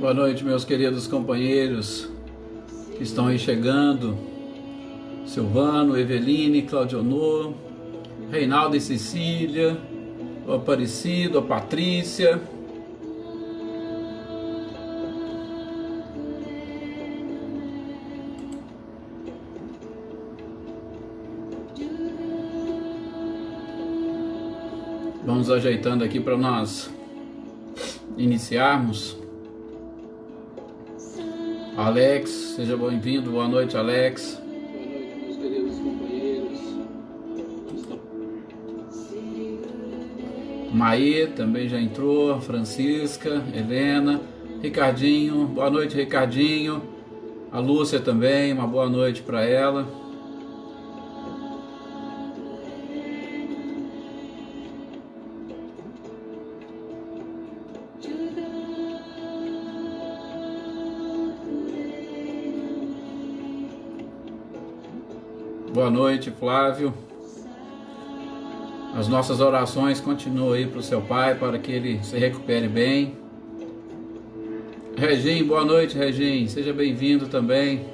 Boa noite, meus queridos companheiros que estão aí chegando. Silvano, Eveline, Claudionor, Reinaldo e Cecília, o Aparecido, a Patrícia. Vamos ajeitando aqui para nós iniciarmos. Alex, seja bem-vindo. Boa noite, Alex. Boa noite, meus queridos companheiros. Maê também já entrou. Francisca, Helena, Ricardinho. Boa noite, Ricardinho. A Lúcia também, uma boa noite para ela. Boa noite, Flávio. As nossas orações continuam aí para o seu pai, para que ele se recupere bem. Regim, boa noite, Regim. Seja bem-vindo também.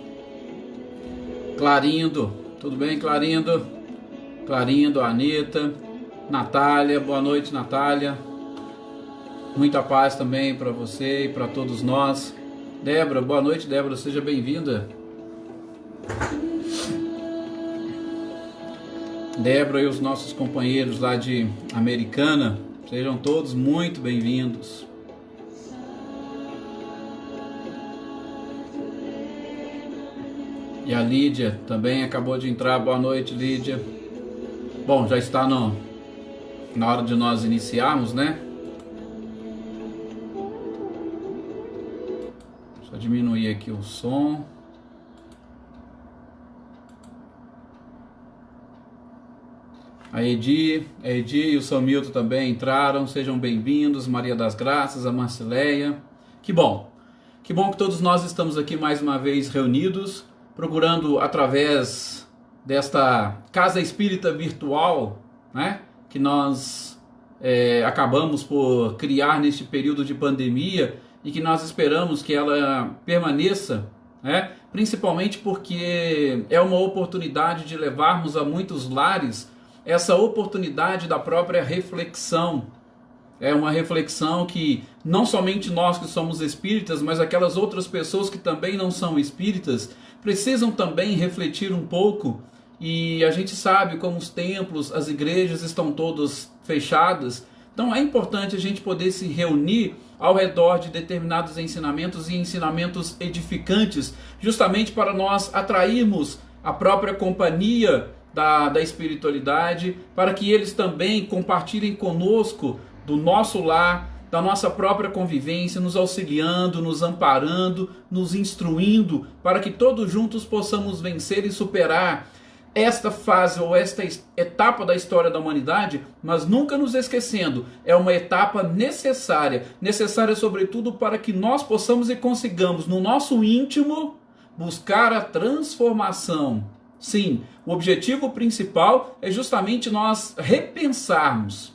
Clarindo, tudo bem, Clarindo? Clarindo, Anitta, Natália, boa noite, Natália. Muita paz também para você e para todos nós. Débora, boa noite, Débora. Seja bem-vinda. Débora e os nossos companheiros lá de Americana, sejam todos muito bem-vindos. E a Lídia também acabou de entrar. Boa noite, Lídia. Bom, já está na hora de nós iniciarmos, né? Só diminuir aqui o som. A Edi e o Samilton também entraram, sejam bem-vindos. Maria das Graças, a Marcileia. Que bom que todos nós estamos aqui mais uma vez reunidos, procurando através desta casa espírita virtual, né, que nós acabamos por criar neste período de pandemia e que nós esperamos que ela permaneça, né, principalmente porque é uma oportunidade de levarmos a muitos lares essa oportunidade da própria reflexão. É uma reflexão que não somente nós que somos espíritas, mas aquelas outras pessoas que também não são espíritas, precisam também refletir um pouco. E a gente sabe como os templos, as igrejas estão todas fechadas. Então é importante a gente poder se reunir ao redor de determinados ensinamentos e ensinamentos edificantes, justamente para nós atrairmos a própria companhia da espiritualidade, para que eles também compartilhem conosco do nosso lar, da nossa própria convivência, nos auxiliando, nos amparando, nos instruindo, para que todos juntos possamos vencer e superar esta fase ou esta etapa da história da humanidade, mas nunca nos esquecendo, é uma etapa necessária sobretudo para que nós possamos e consigamos no nosso íntimo buscar a transformação. Sim, o objetivo principal é justamente nós repensarmos,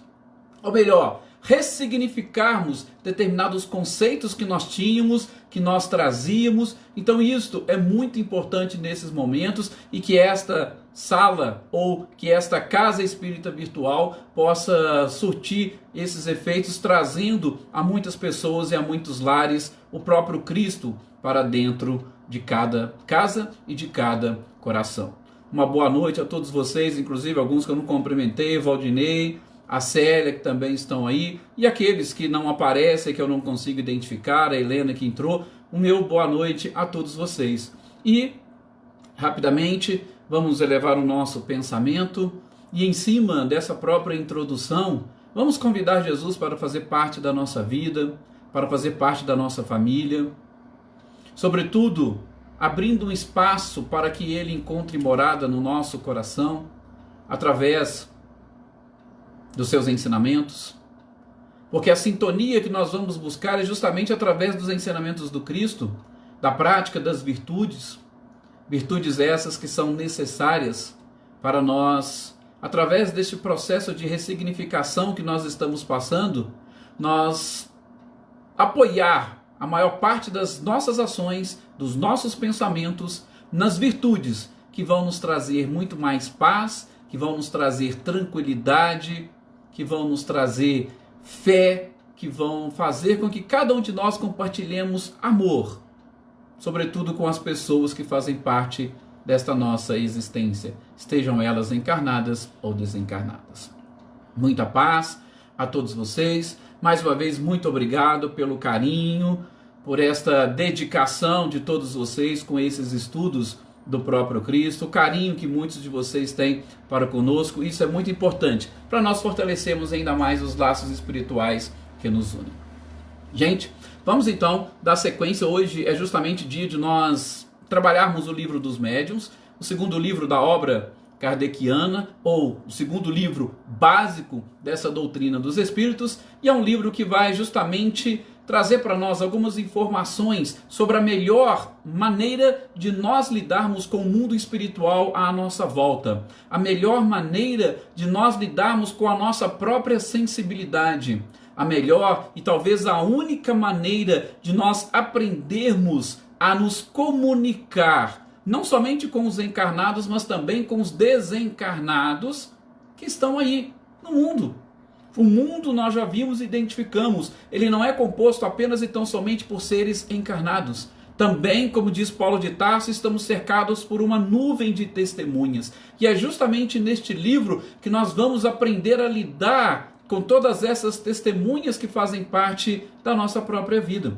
ou melhor, ressignificarmos determinados conceitos que nós tínhamos, que nós trazíamos. Então isto é muito importante nesses momentos e que esta sala ou que esta casa espírita virtual possa surtir esses efeitos, trazendo a muitas pessoas e a muitos lares o próprio Cristo para dentro de cada casa e de cada coração. Uma boa noite a todos vocês, inclusive alguns que eu não cumprimentei, Valdinei, a Célia, que também estão aí, e aqueles que não aparecem, que eu não consigo identificar, a Helena que entrou. O meu boa noite a todos vocês. E, rapidamente, vamos elevar o nosso pensamento, e em cima dessa própria introdução, vamos convidar Jesus para fazer parte da nossa vida, para fazer parte da nossa família, sobretudo abrindo um espaço para que ele encontre morada no nosso coração, através dos seus ensinamentos, porque a sintonia que nós vamos buscar é justamente através dos ensinamentos do Cristo, da prática das virtudes essas que são necessárias para nós, através deste processo de ressignificação que nós estamos passando, nós apoiar a maior parte das nossas ações, dos nossos pensamentos, nas virtudes que vão nos trazer muito mais paz, que vão nos trazer tranquilidade, que vão nos trazer fé, que vão fazer com que cada um de nós compartilhemos amor, sobretudo com as pessoas que fazem parte desta nossa existência, estejam elas encarnadas ou desencarnadas. Muita paz a todos vocês. Mais uma vez, muito obrigado pelo carinho, por esta dedicação de todos vocês com esses estudos do próprio Cristo, o carinho que muitos de vocês têm para conosco. Isso é muito importante para nós fortalecermos ainda mais os laços espirituais que nos unem. Gente, vamos então dar sequência. Hoje é justamente dia de nós trabalharmos o livro dos médiuns, o segundo livro da obra kardeciana, ou o segundo livro básico dessa doutrina dos espíritos, e é um livro que vai justamente trazer para nós algumas informações sobre a melhor maneira de nós lidarmos com o mundo espiritual à nossa volta, a melhor maneira de nós lidarmos com a nossa própria sensibilidade, a melhor e talvez a única maneira de nós aprendermos a nos comunicar, não somente com os encarnados, mas também com os desencarnados que estão aí no mundo. O mundo, nós já vimos e identificamos, ele não é composto apenas e tão somente por seres encarnados. Também, como diz Paulo de Tarso, estamos cercados por uma nuvem de testemunhas. E é justamente neste livro que nós vamos aprender a lidar com todas essas testemunhas que fazem parte da nossa própria vida.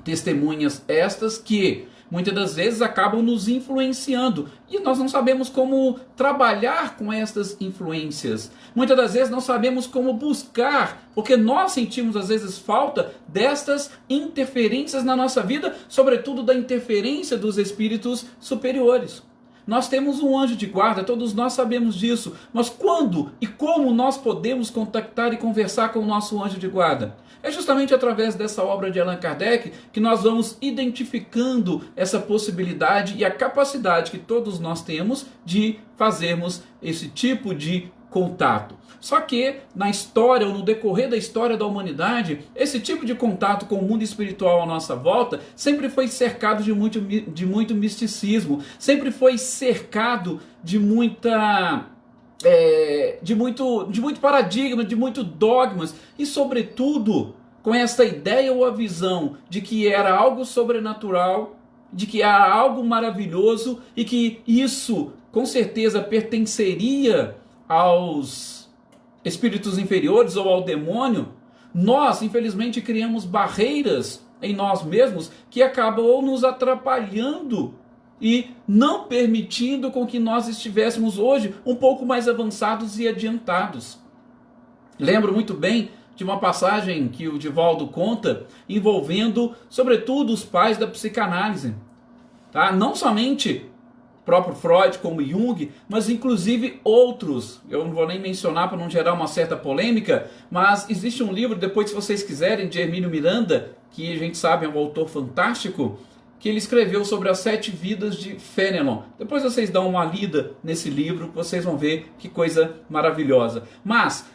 Testemunhas estas que muitas das vezes acabam nos influenciando e nós não sabemos como trabalhar com estas influências. Muitas das vezes não sabemos como buscar, porque nós sentimos às vezes falta destas interferências na nossa vida, sobretudo da interferência dos espíritos superiores. Nós temos um anjo de guarda, todos nós sabemos disso, mas quando e como nós podemos contactar e conversar com o nosso anjo de guarda? É justamente através dessa obra de Allan Kardec que nós vamos identificando essa possibilidade e a capacidade que todos nós temos de fazermos esse tipo de contato. Só que na história, ou no decorrer da história da humanidade, esse tipo de contato com o mundo espiritual à nossa volta sempre foi cercado de muito misticismo, sempre foi cercado de muito paradigma, de muito dogmas e, sobretudo, com essa ideia ou a visão de que era algo sobrenatural, de que era algo maravilhoso e que isso, com certeza, pertenceria aos espíritos inferiores ou ao demônio. Nós, infelizmente, criamos barreiras em nós mesmos que acabam nos atrapalhando e não permitindo com que nós estivéssemos hoje um pouco mais avançados e adiantados. Lembro muito bem de uma passagem que o Divaldo conta, envolvendo, sobretudo, os pais da psicanálise. Tá? Não somente o próprio Freud, como Jung, mas inclusive outros. Eu não vou nem mencionar para não gerar uma certa polêmica, mas existe um livro, depois se vocês quiserem, de Hermínio Miranda, que a gente sabe é um autor fantástico, que ele escreveu sobre as 7 vidas de Fénelon. Depois vocês dão uma lida nesse livro, vocês vão ver que coisa maravilhosa. Mas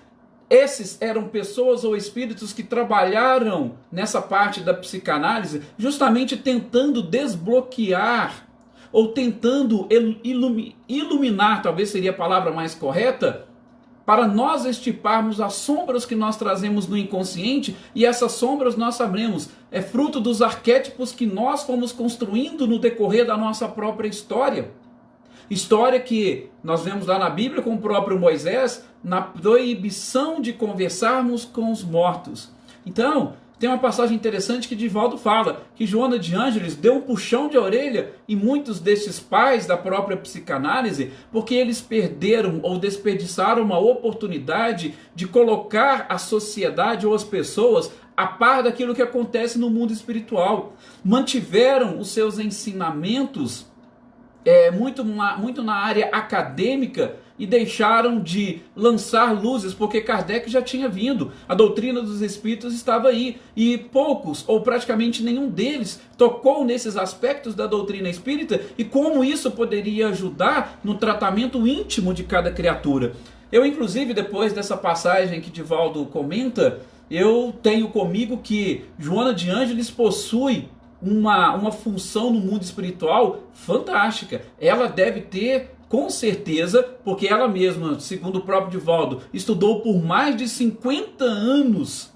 esses eram pessoas ou espíritos que trabalharam nessa parte da psicanálise justamente tentando desbloquear ou tentando iluminar, talvez seria a palavra mais correta, para nós extirparmos as sombras que nós trazemos no inconsciente, e essas sombras nós sabemos, é fruto dos arquétipos que nós fomos construindo no decorrer da nossa própria história. História que nós vemos lá na Bíblia com o próprio Moisés, na proibição de conversarmos com os mortos. Então, tem uma passagem interessante que Divaldo fala, que Joana de Ângeles deu um puxão de orelha em muitos desses pais da própria psicanálise, porque eles perderam ou desperdiçaram uma oportunidade de colocar a sociedade ou as pessoas a par daquilo que acontece no mundo espiritual. Mantiveram os seus ensinamentos muito na área acadêmica e deixaram de lançar luzes, porque Kardec já tinha vindo, a doutrina dos espíritos estava aí, e poucos, ou praticamente nenhum deles, tocou nesses aspectos da doutrina espírita e como isso poderia ajudar no tratamento íntimo de cada criatura. Eu, inclusive, depois dessa passagem que Divaldo comenta, eu tenho comigo que Joana de Ângeles possui uma função no mundo espiritual fantástica. Ela deve ter, com certeza, porque ela mesma, segundo o próprio Divaldo, estudou por mais de 50 anos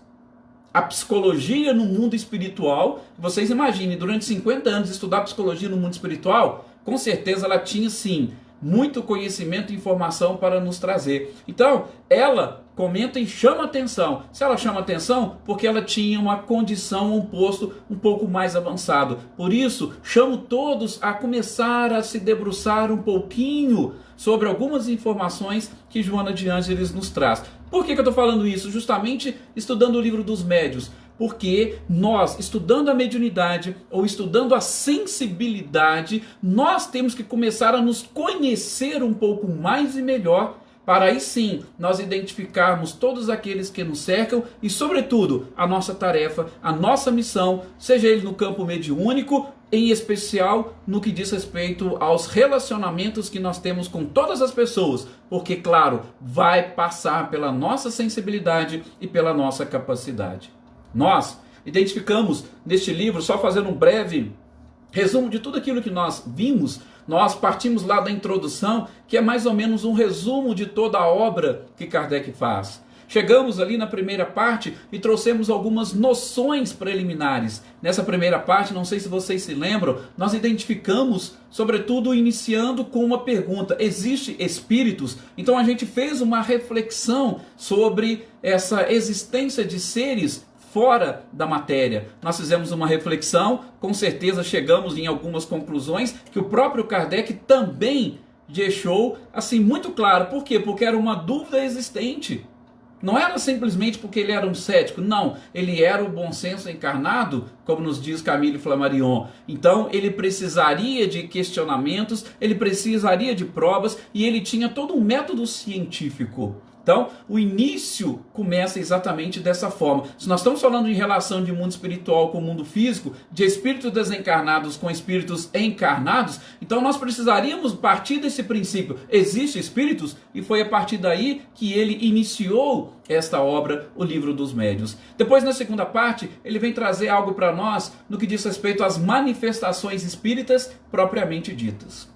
a psicologia no mundo espiritual. Vocês imaginem, durante 50 anos estudar psicologia no mundo espiritual, com certeza ela tinha sim muito conhecimento e informação para nos trazer. Então, ela comenta e chama atenção. Se ela chama atenção, porque ela tinha uma condição, um posto um pouco mais avançado. Por isso, chamo todos a começar a se debruçar um pouquinho sobre algumas informações que Joana de Ângeles nos traz. Por que eu estou falando isso? Justamente estudando o livro dos médiuns. Porque nós, estudando a mediunidade ou estudando a sensibilidade, nós temos que começar a nos conhecer um pouco mais e melhor, para aí sim nós identificarmos todos aqueles que nos cercam e, sobretudo, a nossa tarefa, a nossa missão, seja ele no campo mediúnico, em especial no que diz respeito aos relacionamentos que nós temos com todas as pessoas, porque, claro, vai passar pela nossa sensibilidade e pela nossa capacidade. Nós identificamos neste livro, só fazendo um breve resumo de tudo aquilo que nós vimos, nós partimos lá da introdução, que é mais ou menos um resumo de toda a obra que Kardec faz. Chegamos ali na primeira parte e trouxemos algumas noções preliminares. Nessa primeira parte, não sei se vocês se lembram, nós identificamos, sobretudo iniciando com uma pergunta: existem espíritos? Então a gente fez uma reflexão sobre essa existência de seres fora da matéria. Nós fizemos uma reflexão, com certeza chegamos em algumas conclusões que o próprio Kardec também deixou assim muito claro. Por quê? Porque era uma dúvida existente. Não era simplesmente porque ele era um cético, não, ele era o bom senso encarnado, como nos diz Camille Flammarion. Então ele precisaria de questionamentos, ele precisaria de provas e ele tinha todo um método científico. Então, o início começa exatamente dessa forma. Se nós estamos falando em relação de mundo espiritual com mundo físico, de espíritos desencarnados com espíritos encarnados, então nós precisaríamos partir desse princípio. Existem espíritos? E foi a partir daí que ele iniciou esta obra, o Livro dos Médiuns. Depois, na segunda parte, ele vem trazer algo para nós no que diz respeito às manifestações espíritas propriamente ditas.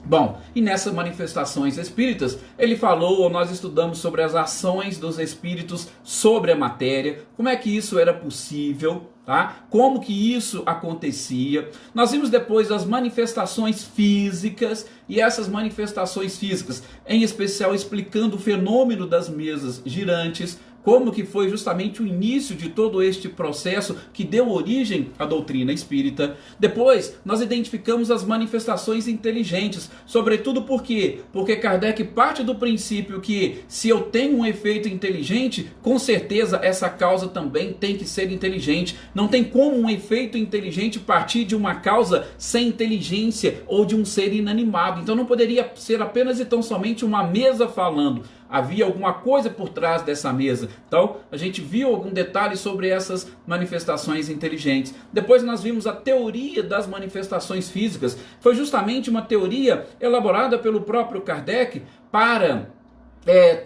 Bom, e nessas manifestações espíritas, ele falou, ou nós estudamos sobre as ações dos espíritos sobre a matéria, como é que isso era possível, tá? Como que isso acontecia. Nós vimos depois as manifestações físicas, e essas manifestações físicas, em especial explicando o fenômeno das mesas girantes, como que foi justamente o início de todo este processo que deu origem à doutrina espírita. Depois, nós identificamos as manifestações inteligentes, sobretudo por quê? Porque Kardec parte do princípio que se eu tenho um efeito inteligente, com certeza essa causa também tem que ser inteligente. Não tem como um efeito inteligente partir de uma causa sem inteligência ou de um ser inanimado. Então não poderia ser apenas e tão somente uma mesa falando. Havia alguma coisa por trás dessa mesa. Então, a gente viu algum detalhe sobre essas manifestações inteligentes. Depois nós vimos a teoria das manifestações físicas. Foi justamente uma teoria elaborada pelo próprio Kardec para,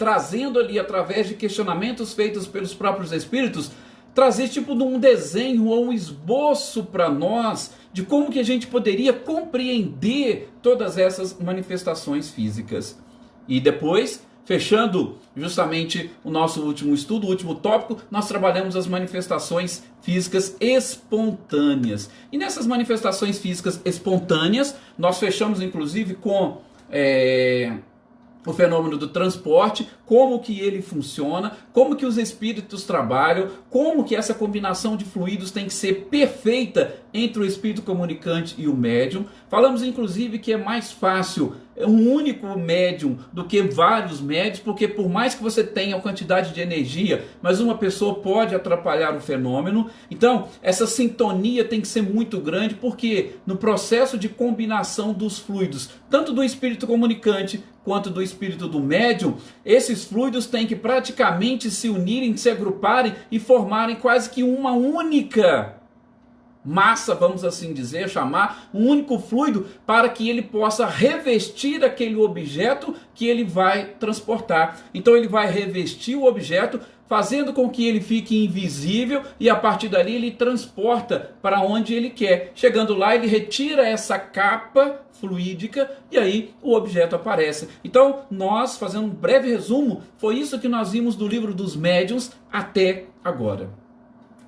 trazendo ali, através de questionamentos feitos pelos próprios espíritos, trazer tipo de um desenho ou um esboço para nós de como que a gente poderia compreender todas essas manifestações físicas. E depois, fechando justamente o nosso último estudo, o último tópico, nós trabalhamos as manifestações físicas espontâneas. E nessas manifestações físicas espontâneas, nós fechamos inclusive com o fenômeno do transporte, como que ele funciona, como que os espíritos trabalham, como que essa combinação de fluidos tem que ser perfeita entre o espírito comunicante e o médium. Falamos inclusive que é mais fácil um único médium do que vários médiums, porque por mais que você tenha uma quantidade de energia, mas uma pessoa pode atrapalhar o fenômeno. Então essa sintonia tem que ser muito grande, porque no processo de combinação dos fluidos, tanto do espírito comunicante quanto do espírito do médium, esses fluidos têm que praticamente se unirem, se agruparem e formarem quase que uma única massa, vamos assim dizer, chamar, um único fluido para que ele possa revestir aquele objeto que ele vai transportar. Então ele vai revestir o objeto, fazendo com que ele fique invisível, e a partir dali ele transporta para onde ele quer. Chegando lá, ele retira essa capa fluídica e aí o objeto aparece. Então, nós, fazendo um breve resumo, foi isso que nós vimos do livro dos médiuns até agora.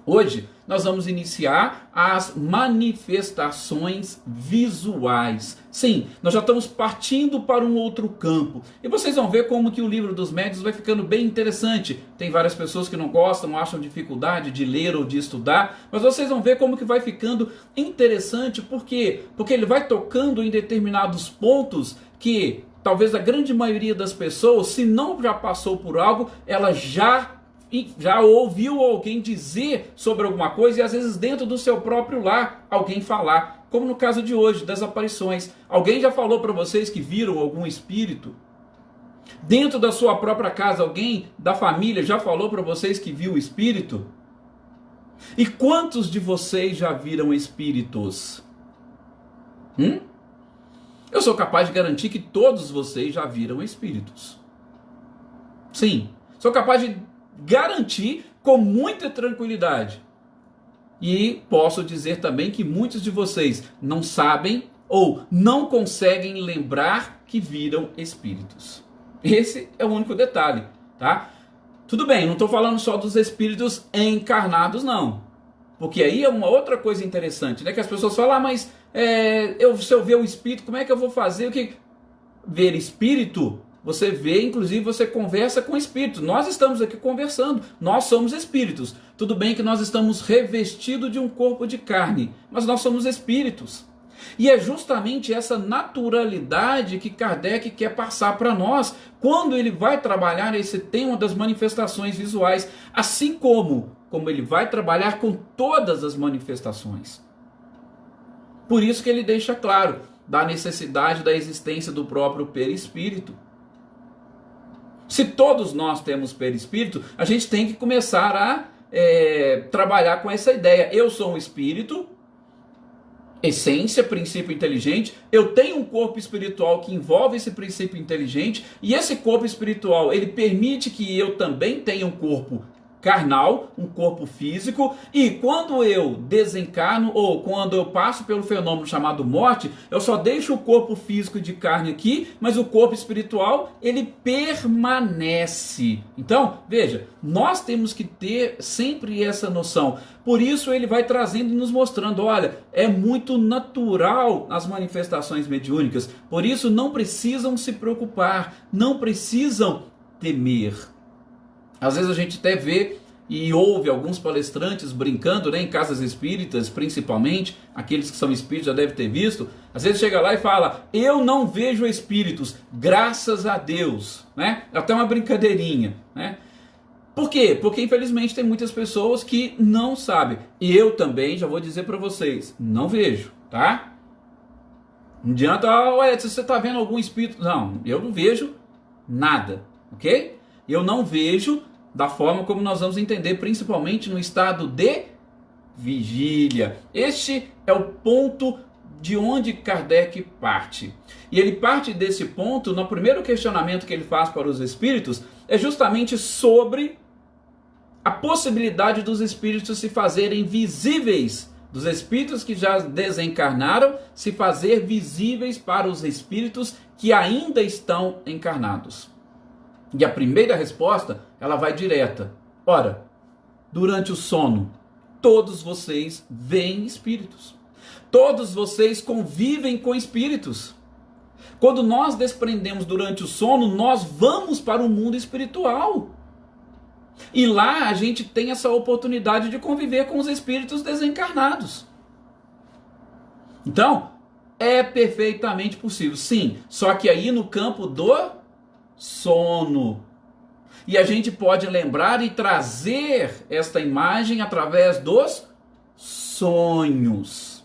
Hoje nós vamos iniciar as manifestações visuais. Sim, nós já estamos partindo para um outro campo. E vocês vão ver como que o livro dos médiuns vai ficando bem interessante. Tem várias pessoas que não gostam, acham dificuldade de ler ou de estudar, mas vocês vão ver como que vai ficando interessante. Por quê? Porque ele vai tocando em determinados pontos que talvez a grande maioria das pessoas, se não já passou por algo, ela já ouviu alguém dizer sobre alguma coisa, e às vezes dentro do seu próprio lar alguém falar, como no caso de hoje, das aparições. Alguém já falou para vocês que viram algum espírito? Dentro da sua própria casa, alguém da família já falou para vocês que viu o espírito? E quantos de vocês já viram espíritos? Eu sou capaz de garantir que todos vocês já viram espíritos. Sim, sou capaz de garantir com muita tranquilidade. E posso dizer também que muitos de vocês não sabem ou não conseguem lembrar que viram espíritos. Esse é o único detalhe, tá? Tudo bem, não estou falando só dos espíritos encarnados, não. Porque aí é uma outra coisa interessante, né? Que as pessoas falam, mas se eu ver o espírito, como é que eu vou fazer? O que? Ver espírito? Você vê, inclusive você conversa com espíritos. Nós estamos aqui conversando, nós somos espíritos. Tudo bem que nós estamos revestidos de um corpo de carne, mas nós somos espíritos. E é justamente essa naturalidade que Kardec quer passar para nós quando ele vai trabalhar esse tema das manifestações visuais, assim como ele vai trabalhar com todas as manifestações. Por isso que ele deixa claro da necessidade da existência do próprio perispírito. Se todos nós temos perispírito, a gente tem que começar a trabalhar com essa ideia. Eu sou um espírito, essência, princípio inteligente. Eu tenho um corpo espiritual que envolve esse princípio inteligente. E esse corpo espiritual, ele permite que eu também tenha um corpo carnal, um corpo físico, e quando eu desencarno ou quando eu passo pelo fenômeno chamado morte, eu só deixo o corpo físico de carne aqui, mas o corpo espiritual, ele permanece. Então, veja, nós temos que ter sempre essa noção. Por isso ele vai trazendo e nos mostrando, olha, é muito natural as manifestações mediúnicas, por isso não precisam se preocupar, não precisam temer. Às vezes a gente até vê e ouve alguns palestrantes brincando, né, em casas espíritas, principalmente, aqueles que são espíritos já devem ter visto. Às vezes chega lá e fala, eu não vejo espíritos, graças a Deus, né? Até uma brincadeirinha, né? Por quê? Porque infelizmente tem muitas pessoas que não sabem. E eu também, já vou dizer para vocês, não vejo, tá? Não adianta, ué, se você está vendo algum espírito. Não, eu não vejo nada, ok? Eu não vejo da forma como nós vamos entender, principalmente no estado de vigília. Este é o ponto de onde Kardec parte. E ele parte desse ponto, no primeiro questionamento que ele faz para os espíritos, é justamente sobre a possibilidade dos espíritos se fazerem visíveis, dos espíritos que já desencarnaram, se fazer visíveis para os espíritos que ainda estão encarnados. E a primeira resposta, ela vai direta. Ora, durante o sono, todos vocês veem espíritos. Todos vocês convivem com espíritos. Quando nós desprendemos durante o sono, nós vamos para o mundo espiritual. E lá a gente tem essa oportunidade de conviver com os espíritos desencarnados. Então, é perfeitamente possível. Sim, só que aí no campo do sono. E a gente pode lembrar e trazer esta imagem através dos sonhos.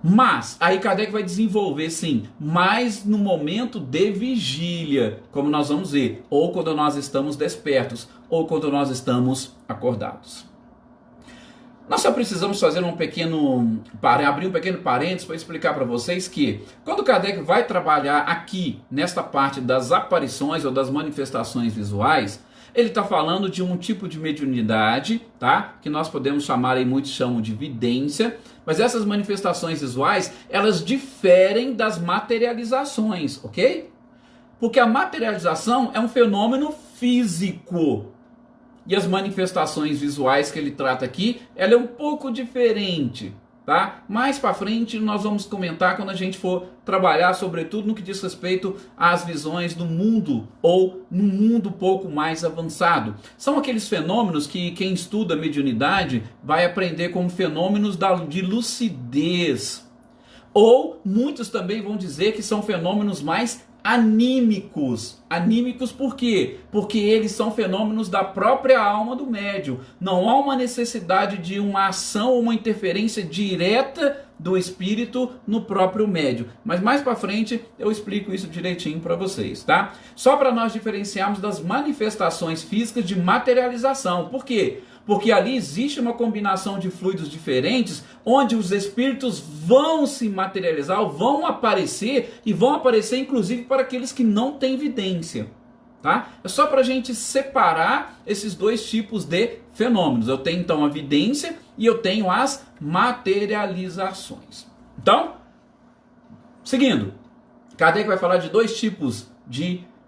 Mas, aí Kardec vai desenvolver sim, mas no momento de vigília, como nós vamos ver, ou quando nós estamos despertos, ou quando nós estamos acordados. Nós só precisamos fazer abrir um pequeno parênteses para explicar para vocês que quando Kardec vai trabalhar aqui nesta parte das aparições ou das manifestações visuais, ele está falando de um tipo de mediunidade, tá? Que nós podemos chamar, aí muitos chamam de vidência, mas essas manifestações visuais, elas diferem das materializações, ok? Porque a materialização é um fenômeno físico. E as manifestações visuais que ele trata aqui, ela é um pouco diferente, tá? Mais para frente nós vamos comentar quando a gente for trabalhar, sobretudo no que diz respeito às visões do mundo ou no mundo um pouco mais avançado. São aqueles fenômenos que quem estuda mediunidade vai aprender como fenômenos de lucidez. Ou muitos também vão dizer que são fenômenos mais anímicos. Anímicos por quê? Porque eles são fenômenos da própria alma do médium. Não há uma necessidade de uma ação ou uma interferência direta do espírito no próprio médium. Mas mais para frente eu explico isso direitinho para vocês, tá? Só para nós diferenciarmos das manifestações físicas de materialização. Por quê? Porque ali existe uma combinação de fluidos diferentes, onde os espíritos vão se materializar, vão aparecer, e vão aparecer inclusive para aqueles que não têm vidência. Tá? É só para a gente separar esses dois tipos de fenômenos. Eu tenho então a vidência e eu tenho as materializações. Então, seguindo, Kardec vai falar de dois tipos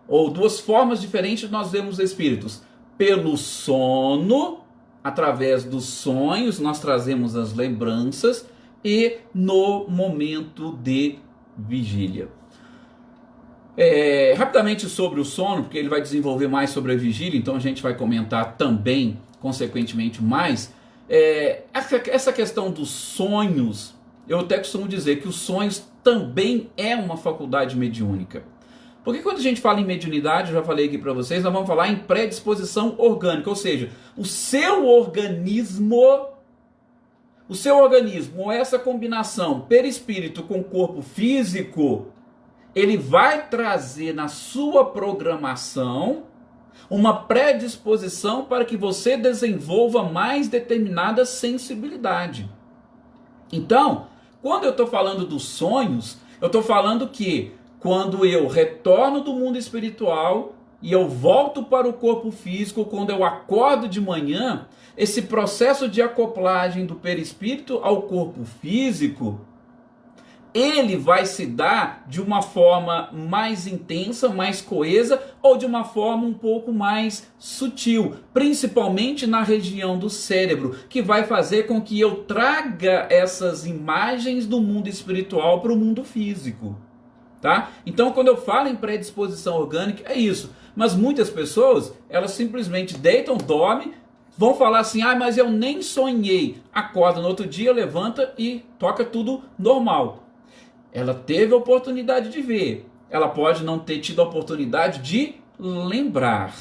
ou duas formas diferentes de nós vermos espíritos. Pelo sono, através dos sonhos, nós trazemos as lembranças, e no momento de vigília. Rapidamente sobre o sono, porque ele vai desenvolver mais sobre a vigília, então a gente vai comentar também, consequentemente, mais. Essa questão dos sonhos, eu até costumo dizer que os sonhos também é uma faculdade mediúnica. Porque quando a gente fala em mediunidade, eu já falei aqui para vocês, nós vamos falar em predisposição orgânica, ou seja, o seu organismo, ou essa combinação perispírito com corpo físico, ele vai trazer na sua programação uma predisposição para que você desenvolva mais determinada sensibilidade. Então, quando eu estou falando dos sonhos, eu estou falando que quando eu retorno do mundo espiritual e eu volto para o corpo físico, quando eu acordo de manhã, esse processo de acoplagem do perispírito ao corpo físico, ele vai se dar de uma forma mais intensa, mais coesa, ou de uma forma um pouco mais sutil, principalmente na região do cérebro, que vai fazer com que eu traga essas imagens do mundo espiritual para o mundo físico. Tá? Então, quando eu falo em predisposição orgânica, é isso. Mas muitas pessoas, elas simplesmente deitam, dormem, vão falar assim, mas eu nem sonhei. Acorda no outro dia, levanta e toca tudo normal. Ela teve a oportunidade de ver. Ela pode não ter tido a oportunidade de lembrar.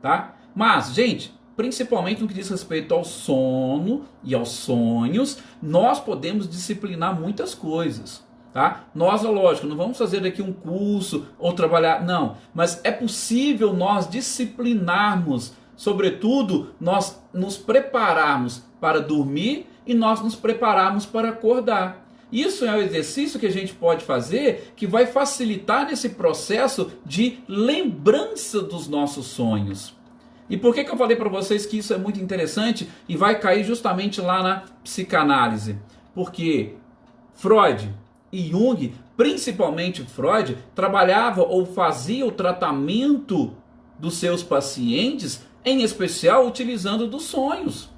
Tá? Mas, gente, principalmente no que diz respeito ao sono e aos sonhos, nós podemos disciplinar muitas coisas. Tá? Nós, lógico, não vamos fazer aqui um curso ou trabalhar, não. Mas é possível nós disciplinarmos, sobretudo, nós nos prepararmos para dormir e nós nos prepararmos para acordar. Isso é um exercício que a gente pode fazer que vai facilitar nesse processo de lembrança dos nossos sonhos. E por que eu falei para vocês que isso é muito interessante e vai cair justamente lá na psicanálise? Porque Freud e Jung, principalmente Freud, trabalhava ou fazia o tratamento dos seus pacientes, em especial utilizando dos sonhos.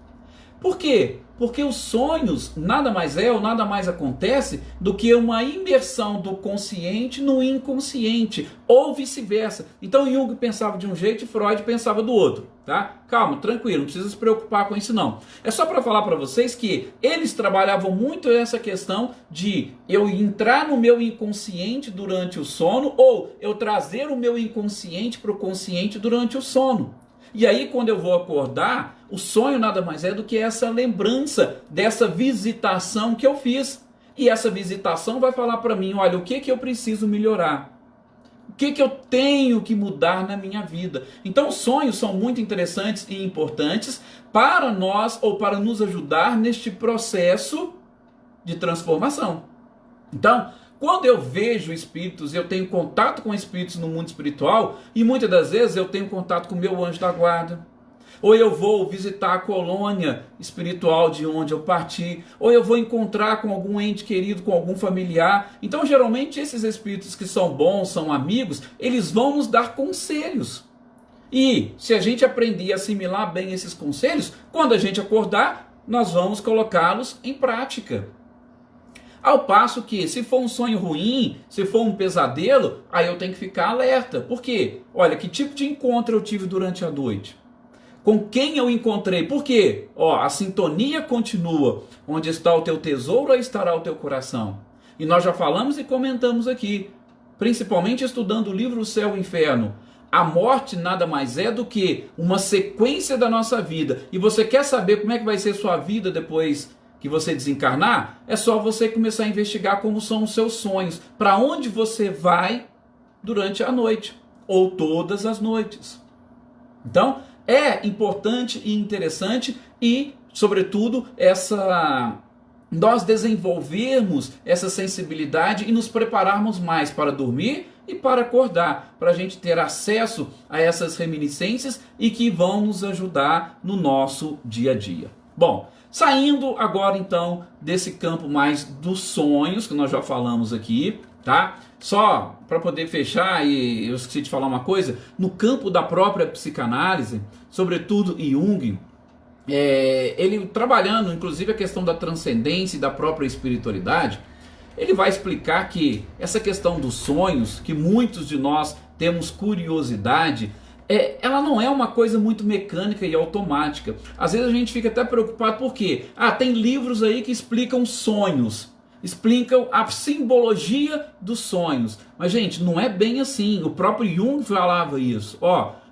Por quê? Porque os sonhos nada mais é ou nada mais acontece do que uma imersão do consciente no inconsciente, ou vice-versa. Então Jung pensava de um jeito e Freud pensava do outro, tá? Calma, tranquilo, não precisa se preocupar com isso não. É só para falar para vocês que eles trabalhavam muito essa questão de eu entrar no meu inconsciente durante o sono, ou eu trazer o meu inconsciente para o consciente durante o sono. E aí, quando eu vou acordar, o sonho nada mais é do que essa lembrança dessa visitação que eu fiz. E essa visitação vai falar para mim, olha, o que eu preciso melhorar? que eu tenho que mudar na minha vida? Então, os sonhos são muito interessantes e importantes para nós, ou para nos ajudar neste processo de transformação. Então, quando eu vejo espíritos, eu tenho contato com espíritos no mundo espiritual, e muitas das vezes eu tenho contato com o meu anjo da guarda, ou eu vou visitar a colônia espiritual de onde eu parti, ou eu vou encontrar com algum ente querido, com algum familiar. Então, geralmente, esses espíritos que são bons, são amigos, eles vão nos dar conselhos. E se a gente aprender a assimilar bem esses conselhos, quando a gente acordar, nós vamos colocá-los em prática. Ao passo que, se for um sonho ruim, se for um pesadelo, aí eu tenho que ficar alerta. Por quê? Olha, que tipo de encontro eu tive durante a noite? Com quem eu encontrei? Por quê? A sintonia continua. Onde está o teu tesouro, aí estará o teu coração. E nós já falamos e comentamos aqui, principalmente estudando o livro O Céu e o Inferno. A morte nada mais é do que uma sequência da nossa vida. E você quer saber como é que vai ser sua vida depois que você desencarnar? É só você começar a investigar como são os seus sonhos. Para onde você vai durante a noite. Ou todas as noites. Então, é importante e interessante e, sobretudo, nós desenvolvermos essa sensibilidade e nos prepararmos mais para dormir e para acordar, para a gente ter acesso a essas reminiscências e que vão nos ajudar no nosso dia a dia. Bom, saindo agora então desse campo mais dos sonhos, que nós já falamos aqui, tá? Só para poder fechar, e eu esqueci de falar uma coisa, no campo da própria psicanálise, sobretudo Jung, ele trabalhando inclusive a questão da transcendência e da própria espiritualidade, ele vai explicar que essa questão dos sonhos, que muitos de nós temos curiosidade, ela não é uma coisa muito mecânica e automática. Às vezes a gente fica até preocupado porque tem livros aí que explicam sonhos, explicam a simbologia dos sonhos. Mas, gente, não é bem assim. O próprio Jung falava isso.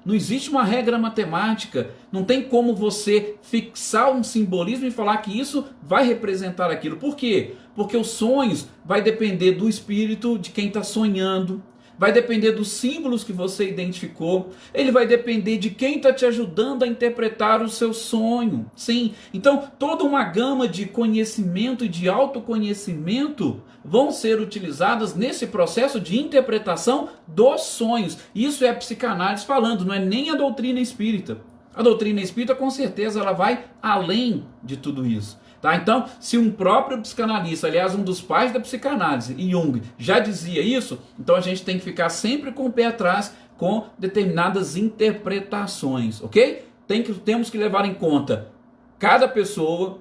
Não existe uma regra matemática. Não tem como você fixar um simbolismo e falar que isso vai representar aquilo. Por quê? Porque os sonhos vai depender do espírito de quem está sonhando. Vai depender dos símbolos que você identificou. Ele vai depender de quem está te ajudando a interpretar o seu sonho. Sim, então toda uma gama de conhecimento e de autoconhecimento vão ser utilizadas nesse processo de interpretação dos sonhos. Isso é a psicanálise falando, não é nem a doutrina espírita. A doutrina espírita, com certeza, ela vai além de tudo isso. Tá? Então, se um próprio psicanalista, aliás, um dos pais da psicanálise, Jung, já dizia isso, então a gente tem que ficar sempre com o pé atrás com determinadas interpretações, ok? Temos que levar em conta cada pessoa,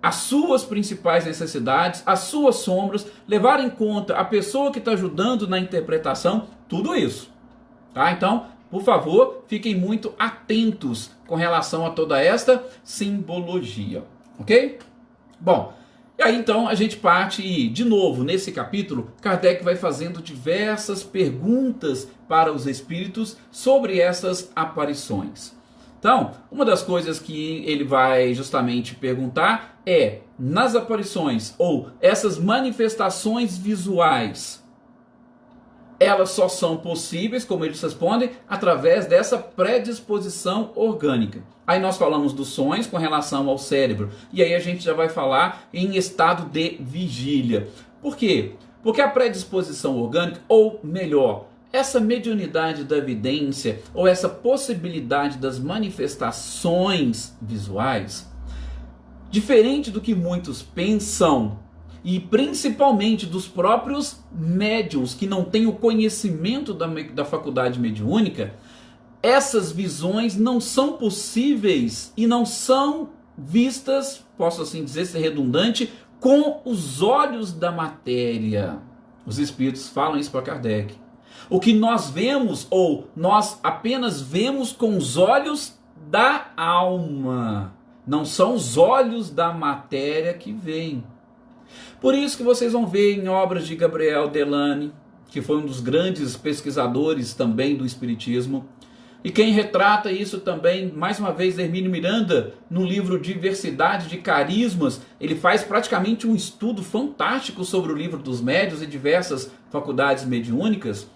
as suas principais necessidades, as suas sombras, levar em conta a pessoa que está ajudando na interpretação, tudo isso. Tá? Então, por favor, fiquem muito atentos com relação a toda esta simbologia. Ok? Bom, e aí então a gente parte e, de novo, nesse capítulo, Kardec vai fazendo diversas perguntas para os espíritos sobre essas aparições. Então, uma das coisas que ele vai justamente perguntar é, nas aparições, ou essas manifestações visuais, elas só são possíveis, como eles respondem, através dessa predisposição orgânica. Aí nós falamos dos sonhos com relação ao cérebro. E aí a gente já vai falar em estado de vigília. Por quê? Porque a predisposição orgânica, ou melhor, essa mediunidade da evidência, ou essa possibilidade das manifestações visuais, diferente do que muitos pensam, e principalmente dos próprios médiuns que não têm o conhecimento da faculdade mediúnica, essas visões não são possíveis e não são vistas, posso assim dizer, ser redundante, com os olhos da matéria. Os espíritos falam isso para Kardec. O que nós vemos, ou nós apenas vemos com os olhos da alma, não são os olhos da matéria que veem. Por isso que vocês vão ver em obras de Gabriel Delany, que foi um dos grandes pesquisadores também do Espiritismo, e quem retrata isso também, mais uma vez, Hermínio Miranda, no livro Diversidade de Carismas, ele faz praticamente um estudo fantástico sobre o livro dos médiuns e diversas faculdades mediúnicas,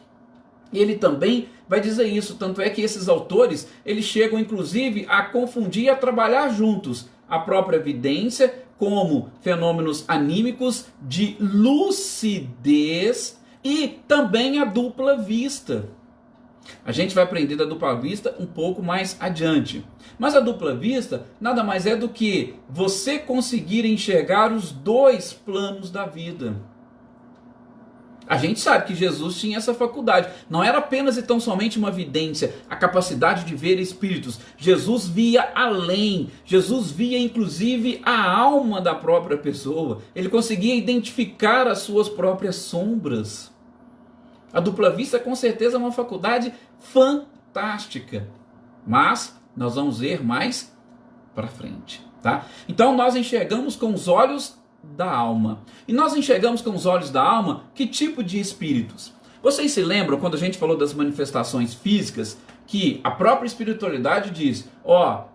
ele também vai dizer isso. Tanto é que esses autores, eles chegam inclusive a confundir e a trabalhar juntos a própria vidência como fenômenos anímicos de lucidez e também a dupla vista. A gente vai aprender da dupla vista um pouco mais adiante. Mas a dupla vista nada mais é do que você conseguir enxergar os dois planos da vida. A gente sabe que Jesus tinha essa faculdade. Não era apenas e tão somente uma vidência, a capacidade de ver espíritos. Jesus via além. Jesus via inclusive a alma da própria pessoa. Ele conseguia identificar as suas próprias sombras. A dupla vista com certeza é uma faculdade fantástica. Mas nós vamos ver mais para frente, tá? Então nós enxergamos com os olhos da alma. E nós enxergamos com os olhos da alma que tipo de espíritos? Vocês se lembram quando a gente falou das manifestações físicas, que a própria espiritualidade diz,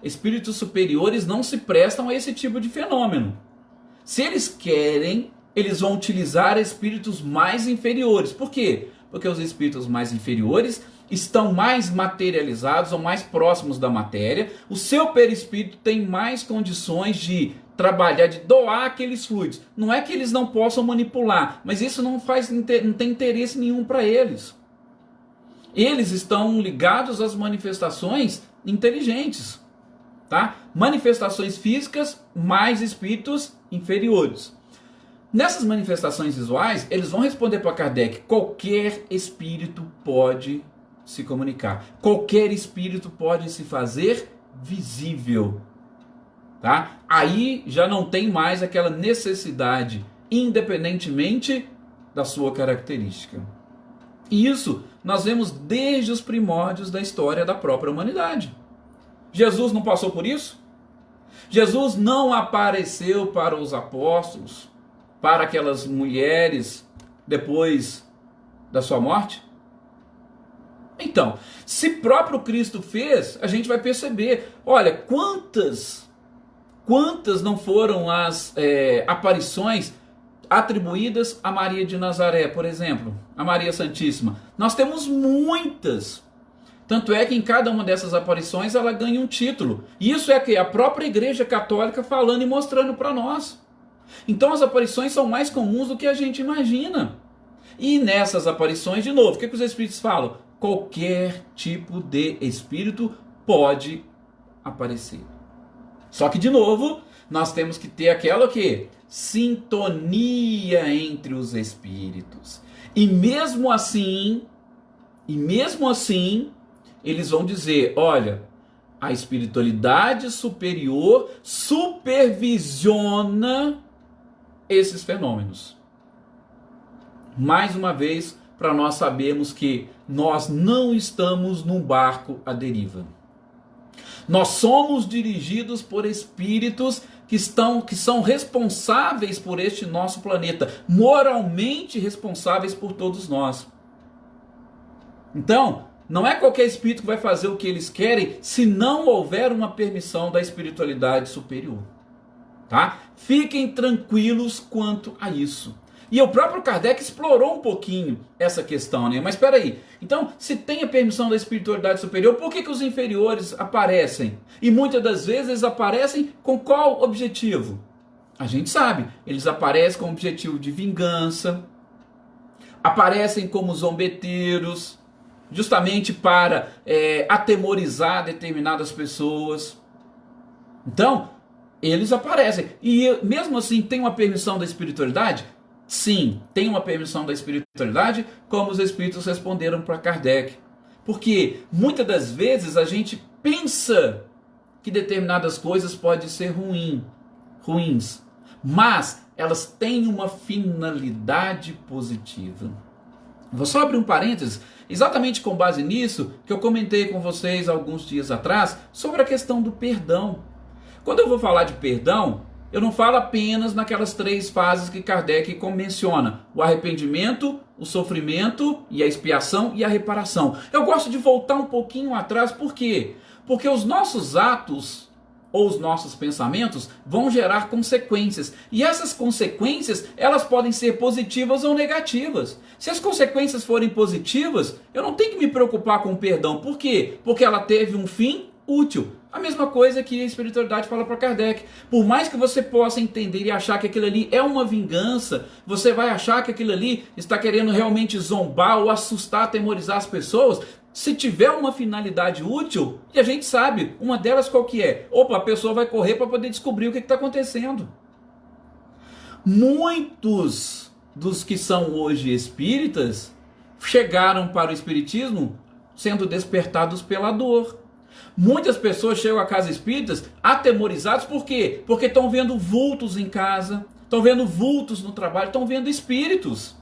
espíritos superiores não se prestam a esse tipo de fenômeno. Se eles querem, eles vão utilizar espíritos mais inferiores. Por quê? Porque os espíritos mais inferiores estão mais materializados ou mais próximos da matéria. O seu perispírito tem mais condições de trabalhar, de doar aqueles fluidos. Não é que eles não possam manipular, mas isso não tem interesse nenhum para eles. Eles estão ligados às manifestações inteligentes, tá? Manifestações físicas mais espíritos inferiores. Nessas manifestações visuais, eles vão responder para Kardec: qualquer espírito pode se comunicar, qualquer espírito pode se fazer visível. Tá? Aí já não tem mais aquela necessidade, independentemente da sua característica. E isso nós vemos desde os primórdios da história da própria humanidade. Jesus não passou por isso? Jesus não apareceu para os apóstolos, para aquelas mulheres depois da sua morte? Então, se próprio Cristo fez, a gente vai perceber, olha, quantas não foram as aparições atribuídas a Maria de Nazaré, por exemplo, a Maria Santíssima? Nós temos muitas. Tanto é que em cada uma dessas aparições ela ganha um título. Isso é que a própria Igreja Católica falando e mostrando para nós. Então as aparições são mais comuns do que a gente imagina. E nessas aparições, de novo, o que os Espíritos falam? Qualquer tipo de espírito pode aparecer. Só que, de novo, nós temos que ter aquela sintonia entre os espíritos. E mesmo assim, eles vão dizer, olha, a espiritualidade superior supervisiona esses fenômenos. Mais uma vez, para nós sabermos que nós não estamos num barco à deriva. Nós somos dirigidos por espíritos que são responsáveis por este nosso planeta, moralmente responsáveis por todos nós. Então, não é qualquer espírito que vai fazer o que eles querem se não houver uma permissão da espiritualidade superior. Tá? Fiquem tranquilos quanto a isso. E o próprio Kardec explorou um pouquinho essa questão, né? Mas espera aí. Então, se tem a permissão da espiritualidade superior, por que os inferiores aparecem? E muitas das vezes eles aparecem com qual objetivo? A gente sabe. Eles aparecem com o objetivo de vingança, aparecem como zombeteiros, justamente para atemorizar determinadas pessoas. Então, eles aparecem. E mesmo assim, tem uma permissão da espiritualidade? Sim, tem uma permissão da espiritualidade, como os espíritos responderam para Kardec. Porque muitas das vezes a gente pensa que determinadas coisas podem ser ruins, mas elas têm uma finalidade positiva. Vou só abrir um parênteses, exatamente com base nisso que eu comentei com vocês alguns dias atrás sobre a questão do perdão. Quando eu vou falar de perdão, eu não falo apenas naquelas 3 fases que Kardec menciona: o arrependimento, o sofrimento e a expiação e a reparação. Eu gosto de voltar um pouquinho atrás, por quê? Porque os nossos atos, ou os nossos pensamentos vão gerar consequências. E essas consequências, elas podem ser positivas ou negativas. Se as consequências forem positivas, eu não tenho que me preocupar com o perdão. Por quê? Porque ela teve um fim útil. A mesma coisa que a espiritualidade fala para Kardec. Por mais que você possa entender e achar que aquilo ali é uma vingança, você vai achar que aquilo ali está querendo realmente zombar ou assustar, atemorizar as pessoas. Se tiver uma finalidade útil, e a gente sabe, uma delas qual que é? Opa, a pessoa vai correr para poder descobrir o que está acontecendo. Muitos dos que são hoje espíritas chegaram para o espiritismo sendo despertados pela dor. Muitas pessoas chegam a casas espíritas atemorizadas, por quê? Porque estão vendo vultos em casa, estão vendo vultos no trabalho, estão vendo espíritos.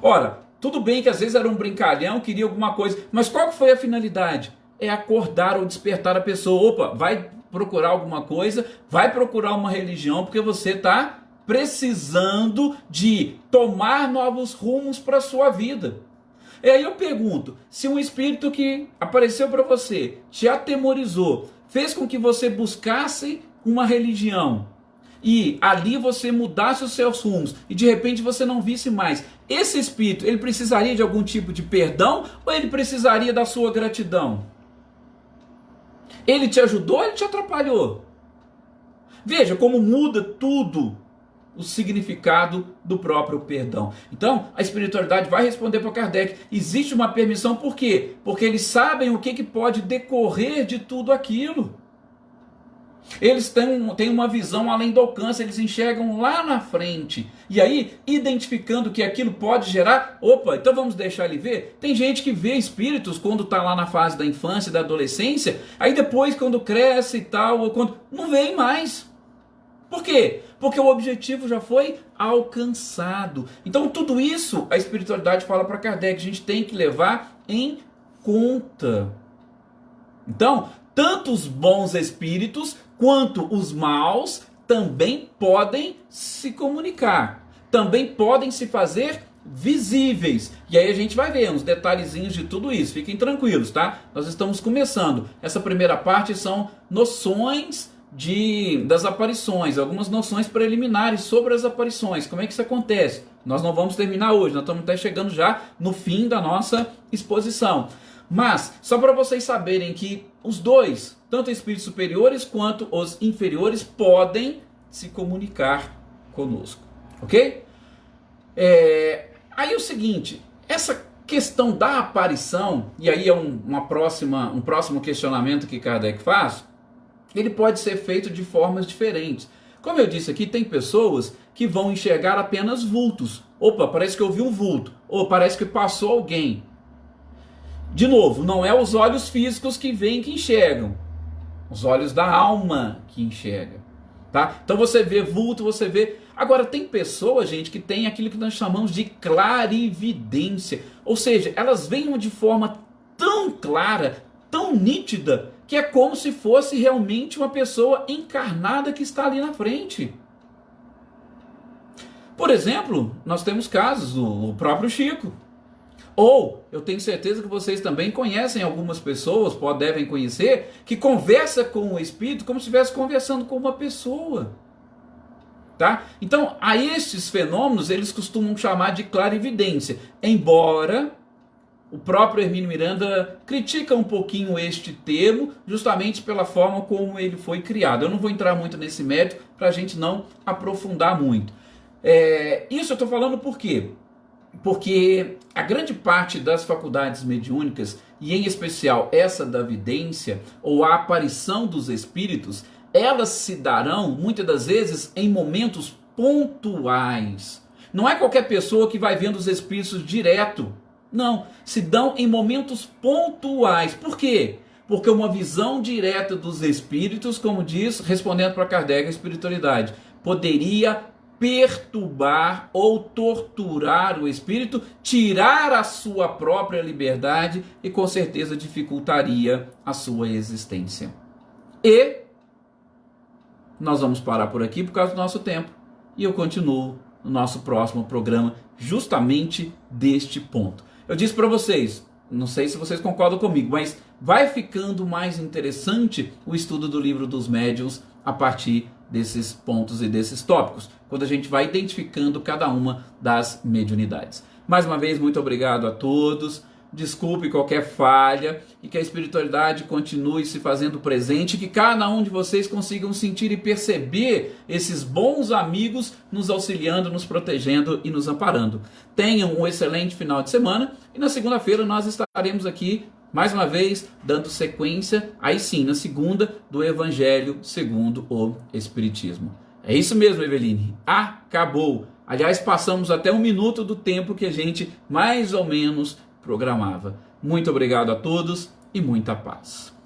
Ora, tudo bem que às vezes era um brincalhão, queria alguma coisa, mas qual que foi a finalidade? É acordar ou despertar a pessoa. Opa, vai procurar alguma coisa, vai procurar uma religião, porque você está precisando de tomar novos rumos para a sua vida. E aí eu pergunto, se um espírito que apareceu para você, te atemorizou, fez com que você buscasse uma religião, e ali você mudasse os seus rumos, e de repente você não visse mais, esse espírito, ele precisaria de algum tipo de perdão, ou ele precisaria da sua gratidão? Ele te ajudou ou ele te atrapalhou? Veja como muda tudo o significado do próprio perdão. Então, a espiritualidade vai responder para Kardec. Existe uma permissão, por quê? Porque eles sabem o que pode decorrer de tudo aquilo. Eles têm uma visão além do alcance, eles enxergam lá na frente. E aí, identificando que aquilo pode gerar, opa, então vamos deixar ele ver. Tem gente que vê espíritos quando está lá na fase da infância e da adolescência, aí depois quando cresce e tal, ou quando não vem mais. Por quê? Porque o objetivo já foi alcançado. Então tudo isso a espiritualidade fala para Kardec, a gente tem que levar em conta. Então, tanto os bons espíritos quanto os maus também podem se comunicar, também podem se fazer visíveis. E aí a gente vai ver uns detalhezinhos de tudo isso. Fiquem tranquilos, tá? Nós estamos começando. Essa primeira parte são noções das aparições, algumas noções preliminares sobre as aparições, como é que isso acontece. Nós não vamos terminar hoje, nós estamos até chegando já no fim da nossa exposição. Mas, só para vocês saberem que os dois, tanto espíritos superiores quanto os inferiores, podem se comunicar conosco, ok? Aí é o seguinte, essa questão da aparição, e aí é um próximo questionamento que Kardec faz, ele pode ser feito de formas diferentes. Como eu disse aqui, tem pessoas que vão enxergar apenas vultos. Opa, parece que eu vi um vulto. Ou parece que passou alguém. De novo, não é os olhos físicos que veem que enxergam. Os olhos da alma que enxergam. Tá? Então você vê vulto, você vê... Agora tem pessoas, gente, que tem aquilo que nós chamamos de clarividência. Ou seja, elas veem de forma tão clara, tão nítida, que é como se fosse realmente uma pessoa encarnada que está ali na frente. Por exemplo, nós temos casos do próprio Chico. Ou, eu tenho certeza que vocês também conhecem algumas pessoas, devem conhecer, que conversa com o espírito como se estivesse conversando com uma pessoa. Tá? Então, a estes fenômenos, eles costumam chamar de clarividência. Embora o próprio Hermínio Miranda critica um pouquinho este termo, justamente pela forma como ele foi criado. Eu não vou entrar muito nesse mérito, para a gente não aprofundar muito. Isso eu estou falando por quê? Porque a grande parte das faculdades mediúnicas, e em especial essa da vidência, ou a aparição dos espíritos, elas se darão, muitas das vezes, em momentos pontuais. Não é qualquer pessoa que vai vendo os espíritos direto. Não, se dão em momentos pontuais. Por quê? Porque uma visão direta dos espíritos, como diz, respondendo para Kardec, a espiritualidade, poderia perturbar ou torturar o espírito, tirar a sua própria liberdade e com certeza dificultaria a sua existência. E nós vamos parar por aqui por causa do nosso tempo e eu continuo no nosso próximo programa justamente deste ponto. Eu disse para vocês, Não sei se vocês concordam comigo, mas vai ficando mais interessante o estudo do livro dos médiuns a partir desses pontos e desses tópicos, quando a gente vai identificando cada uma das mediunidades. Mais uma vez, muito obrigado a todos. Desculpe qualquer falha e que a espiritualidade continue se fazendo presente, que cada um de vocês consigam sentir e perceber esses bons amigos nos auxiliando, nos protegendo e nos amparando. Tenham um excelente final de semana e na segunda-feira nós estaremos aqui mais uma vez dando sequência, aí sim, na segunda, do Evangelho segundo o Espiritismo. É isso mesmo, Eveline. Acabou. Aliás, passamos até 1 minuto do tempo que a gente mais ou menos programava. Muito obrigado a todos e muita paz.